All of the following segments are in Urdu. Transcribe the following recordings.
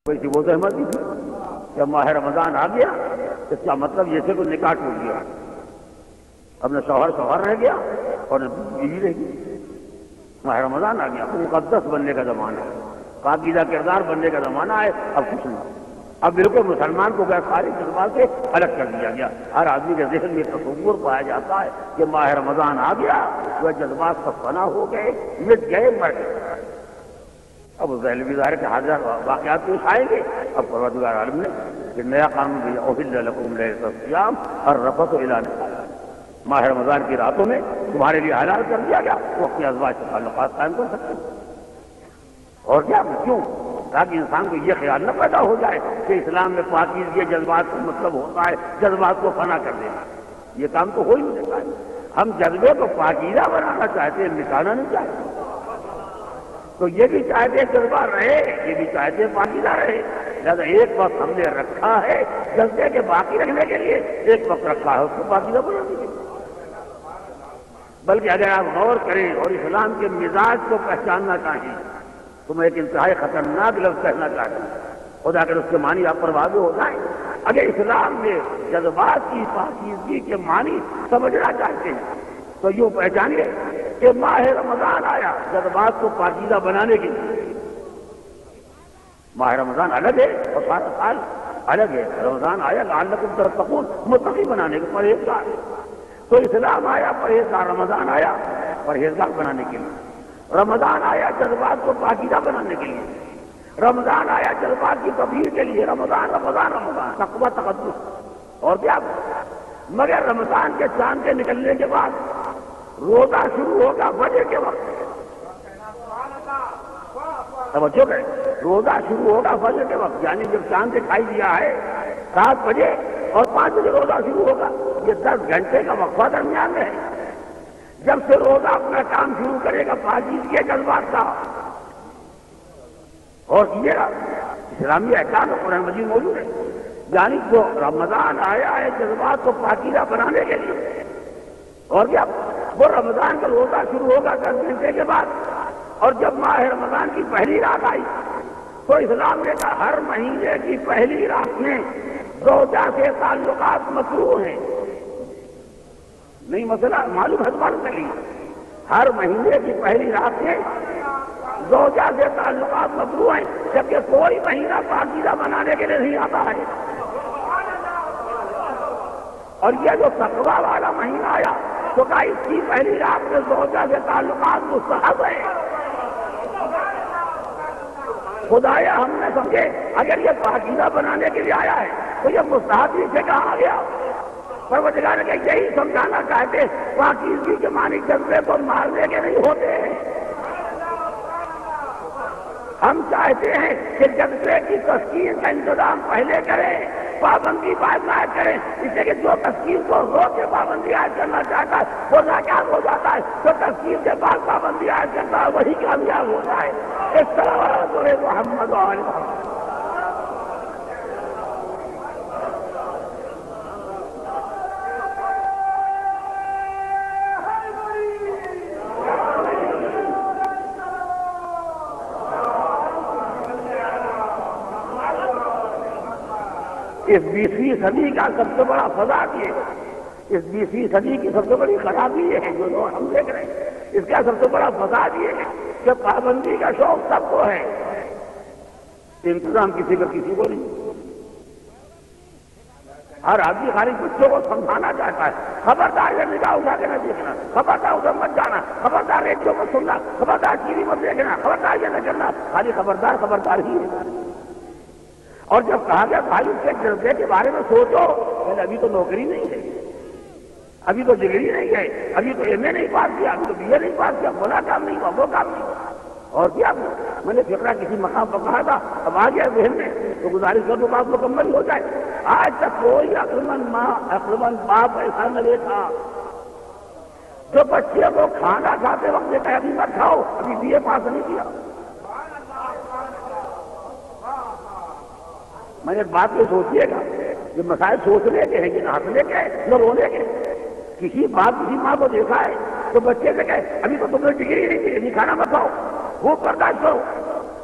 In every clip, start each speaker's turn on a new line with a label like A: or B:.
A: کوئی سی وہ زحمت نہیں تھی جب ماہ رمضان آ گیا اس کا مطلب یہ سے کوئی نکاح ٹوٹ گیا، اب نہ شوہر رہ گیا اور نہ بیوی رہ گئی۔ ماہ رمضان آ گیا، مقدس بننے کا زمانہ ہے، پاکیزہ کردار بننے کا زمانہ ہے۔ اب کچھ نہیں، اب بالکل مسلمان کو غیر سارے جذبات سے الگ کر دیا گیا۔ ہر آدمی کے ذہن میں تصور پایا جاتا ہے کہ ماہ رمضان آ گیا، وہ جذبات سب فنا ہو گئے، مٹ گئے، مر گئے۔ اب ذہنی ظاہر کے حاضر واقعات پیش آئیں گے۔ اب پروردگار عالم نے کہ نیا قانون دیا، احل لکم لیلۃ الصیام الرفث الی نسائکم، ماہ رمضان کی راتوں میں تمہارے لیے حلال کر دیا گیا، وہ اپنے ازواج سے تعلقات قائم کر سکتے ہیں۔ اور کیا کیوں؟ تاکہ انسان کو یہ خیال نہ پیدا ہو جائے کہ اسلام میں پاکیزگی جذبات کا مطلب ہوتا ہے جذبات کو فنا کر دینا۔ یہ کام تو ہو ہی نہیں سکتا ہے۔ ہم جذبے کو پاکیزہ بنانا چاہتے ہیں، مٹانا نہیں چاہتے۔ تو یہ بھی چاہتے جذبہ رہے، یہ بھی چاہتے پاکیزہ رہے، لہٰذا ایک وقت ہم نے رکھا ہے جذبے کے باقی رکھنے کے لیے، ایک وقت رکھا ہے اس کو پاکیزہ بنانے کے لیے۔ بلکہ اگر آپ غور کریں اور اسلام کے مزاج کو پہچاننا چاہیں تو میں ایک انتہائی خطرناک لفظ کہنا چاہتا ہوں، خدا اگر اس کے معنی آپ پر واضح ہو جائیں۔ اگر اسلام میں جذبات کی پاکیزگی کے معنی سمجھنا چاہتے ہیں تو یوں پہچانیے کہ ماہ رمضان آیا جذبات کو پاکیزہ بنانے کے لیے۔ ماہ رمضان الگ ہے اور سارا سال الگ ہے۔ رمضان آیا لعلکم تتقون، متقی بنانے کے، پرہیزگار۔ تو اسلام آیا پرہیزگار، رمضان آیا پرہیزگار بنانے کے لیے، رمضان آیا جذبات کو پاکیزہ بنانے کے لیے، رمضان آیا جذبات کی تبدیل کے لیے۔ رمضان تقویٰ، تقدس اور کیا؟ مگر رمضان کے چاند کے نکلنے کے بعد روزہ شروع ہوگا فجر کے وقت، توجہ کریں، روزہ شروع ہوگا فجر کے وقت، یعنی جب چاند دکھائی دیا ہے 7 بجے اور 5 بجے روزہ شروع ہوگا، یہ 10 گھنٹے کا وقفہ درمیان میں ہے۔ جب سے روزہ اپنا کام شروع کرے گا پاکیزگی جذبات کا، اور یہ اسلامی احکام قرآن مجید موجود ہے، یعنی جو رمضان آیا ہے جذبات کو پاکیزہ بنانے کے لیے، اور کیا وہ رمضان کا روزہ شروع ہوگا 10 گھنٹے کے بعد، اور جب ماہ رمضان کی پہلی رات آئی تو اسلام نے کہا ہر مہینے کی پہلی رات میں زوجہ سے تعلقات مکروہ ہیں۔ نہیں مسئلہ معلوم ہے تمہارے کے لیے، ہر مہینے کی پہلی رات میں زوجہ سے تعلقات مکروہ ہیں، جبکہ کوئی مہینہ پاکیزہ بنانے کے لیے نہیں آتا ہے۔ اور یہ جو تقویٰ والا مہینہ آیا تو کہا اس کی پہلی رات میں زوجہ سے تعلقات مستحب ہیں۔ خدایا ہم نے سمجھے اگر یہ پاکیزہ بنانے کے لیے آیا ہے تو یہ مستحب سے کہاں آ گیا؟ پروردگار نے یہی سمجھانا چاہتے پاکیزگی کے معنی جذبے کو مارنے کے نہیں ہوتے ہیں۔ ہم چاہتے ہیں کہ جذبے کی تسکین کا انتظام پہلے کریں، پابندی بعد نہ کریں، اس لیے کہ جو تسکین کو روک کے پابندی عائد کرنا چاہتا ہے وہ ناکام ہو جاتا ہے، جو تسکین کے بعد پابندی عائد کرتا ہے وہی کامیاب ہوتا ہے۔ اس طرح محمد و آل محمد۔ اس 20ویں صدی کا سب سے بڑا فساد یہ ہے، اس 20ویں صدی کی سب سے بڑی خرابی یہ ہے جو ہم دیکھ رہے ہیں، اس کا سب سے بڑا فساد یہ ہے کہ پابندی کا شوق سب کو ہے، انتظام کسی کا کسی کو نہیں۔ ہر آدمی خالی بچوں کو سمجھانا چاہتا ہے، خبردار یہ نگاہ اٹھا کے نہ دیکھنا، خبردار ادھر مت جانا، خبردار ریڈیو مت سننا، خبردار ٹی وی مت دیکھنا، خبردار یہ نہ کرنا، خالی خبردار ہی ہے۔ اور جب کہا گیا بھائی اس کے جذبے کے بارے میں سوچو، ابھی تو نوکری نہیں ہے، ابھی تو ڈگری نہیں ہے، ابھی تو ایم اے نہیں پاس کیا، ابھی تو بی اے نہیں پاس کیا، بولا کام نہیں ہوا، وہ کام نہیں ہوا۔ اور کیا میں نے فکرہ کسی مقام پر کہا تھا، اب آ گیا ذہن میں تو گزارش کر دو بات مکمل ہو جائے۔ آج تک کوئی عقلمند باپ ایسا نہ دیکھا جو بچے کو کھانا کھاتے وقت دیکھا ابھی مت کھاؤ، ابھی بی اے پاس نہیں کیا۔ میں نے بات کو سوچیے گا، یہ مسائل سوچنے کے ہیں، یہ ہنسنے کے ہیں، نہ رونے کے۔ کسی ماں کو دیکھا ہے تو بچے سے کہے ابھی تو تم نے ڈگری نہیں کی، کھانا مت کھاؤ، وہ برداشت کرو،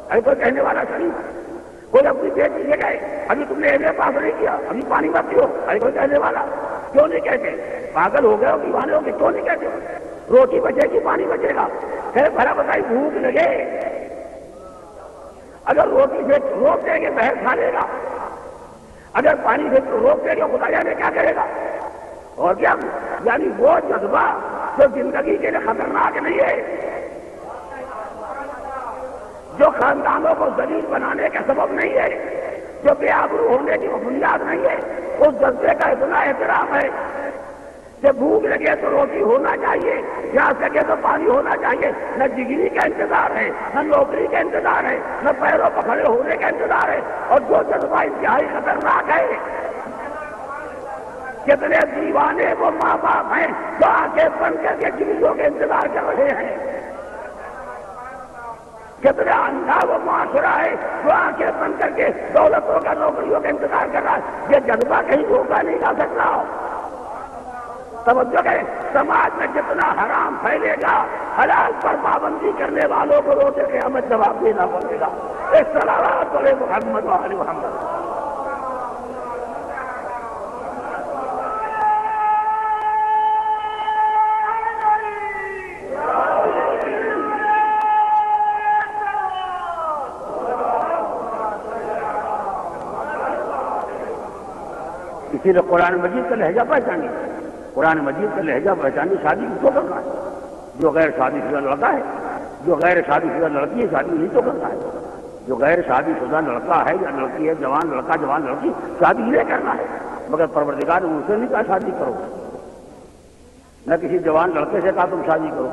A: ایسا کہنے والا شریف کوئی اپنی بیٹی لے گئے، ابھی تم نے ایم اے پاس نہیں کیا، ابھی پانی مت پیو، ارے کوئی کہنے والا کیوں نہیں کہتے؟ پاگل ہو گئے ہو دیوانے ہو گئے، کیوں نہیں کہتے؟ روٹی بچے گی پانی بچے گا، پھر بھلا بتائی بھوک لگے، اگر روٹی سے روک دیں گے بہر کھا لے گا، اگر پانی سے روک دیں گے خدا جانے کیا کرے گا؟ اور کیا یعنی وہ جذبہ جو زندگی کے لیے خطرناک نہیں ہے، جو خاندانوں کو ذلیل بنانے کا سبب نہیں ہے، جو بے آبرو ہونے کی بنیاد نہیں ہے، اس جذبے کا اتنا احترام ہے کہ بھوک لگے تو روٹی ہونا چاہیے، پیاس لگے تو پانی ہونا چاہیے، نہ ڈگری کا انتظار ہے، نہ نوکری کا انتظار ہے، نہ پیروں پکڑے ہونے کا انتظار ہے، اور جو جذبہ انتہائی خطرناک ہے، کتنے دیوانے وہ ماں باپ ہیں جو آنکھیں بند کر کے ڈگریوں کے انتظار کر رہے ہیں، کتنا اندھا وہ معاشرہ ہے جو آنکھیں بند کر کے دولتوں کا نوکریوں کا انتظار کر رہا ہے، یہ جذبہ کہیں روکا نہیں جا سکتا۔ توجہ کریں، سماج میں جتنا حرام پھیلے گا، حلال پر پابندی کرنے والوں کو روز قیامت جواب دینا پڑے گا۔ اس صلوات علی محمد و آل محمد۔ اسی لیے قرآن مجید کا لہجہ پہچانی، قرآن مجید کا لہجہ پہچانی شادی کو کرنا ہے۔ جو غیر شادی شدہ لڑکا ہے، جو غیر شادی شدہ لڑکی ہے، شادی نہیں تو کرنا ہے۔ جو غیر شادی شدہ لڑکا ہے یا لڑکی ہے، جوان لڑکا جوان لڑکی، شادی نہیں کرنا ہے، مگر پروردگار نے ان سے نہیں کہا شادی کرو، نہ کسی جوان لڑکے سے کہا تم شادی کرو،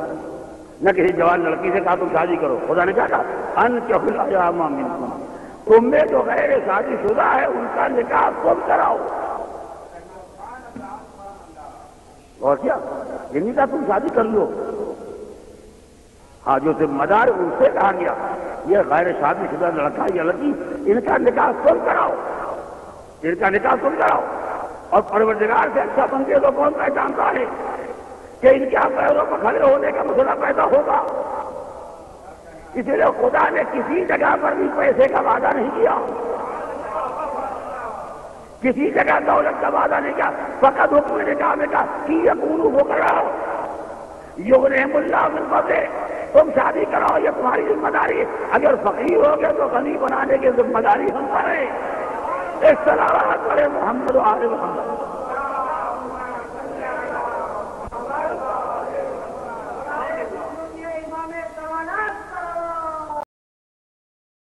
A: نہ کسی جوان لڑکی سے کہا تم شادی کرو۔ خدا نے کیا کہا؟ انکحوا الایام منکم، تم میں جو غیر شادی شدہ ہے ان کا نکاح تم کراؤ۔ اور کیا یہ نہیں کہا تم شادی کر لو، ہاں جو ذمہ دار ان سے کہا گیا یہ غیر شادی شدہ لڑکا یا لڑکی ان کا نکاح تم کراؤ، ان کا نکاح تم کراؤ۔ اور پروردگار سے اچھا بندے تو کون پہچانتا ہے کہ ان کے پیروں پر کھڑے ہونے کا مسئلہ پیدا ہوگا؟ اسی لیے خدا نے کسی جگہ پر بھی پیسے کا وعدہ نہیں کیا، کسی جگہ دولت کا وعدہ نہیں کیا، فقط حکم نکاح میں کہا کہ یکونوا فقراء یغنیہم اللہ من فضلہ، تم شادی کراؤ، یہ تمہاری ذمہ داری ہے، اگر فقیر ہو گئے تو غنی بنانے کی ذمہ داری ہم پر ہے۔ اس صلوات علی محمد و آل محمد۔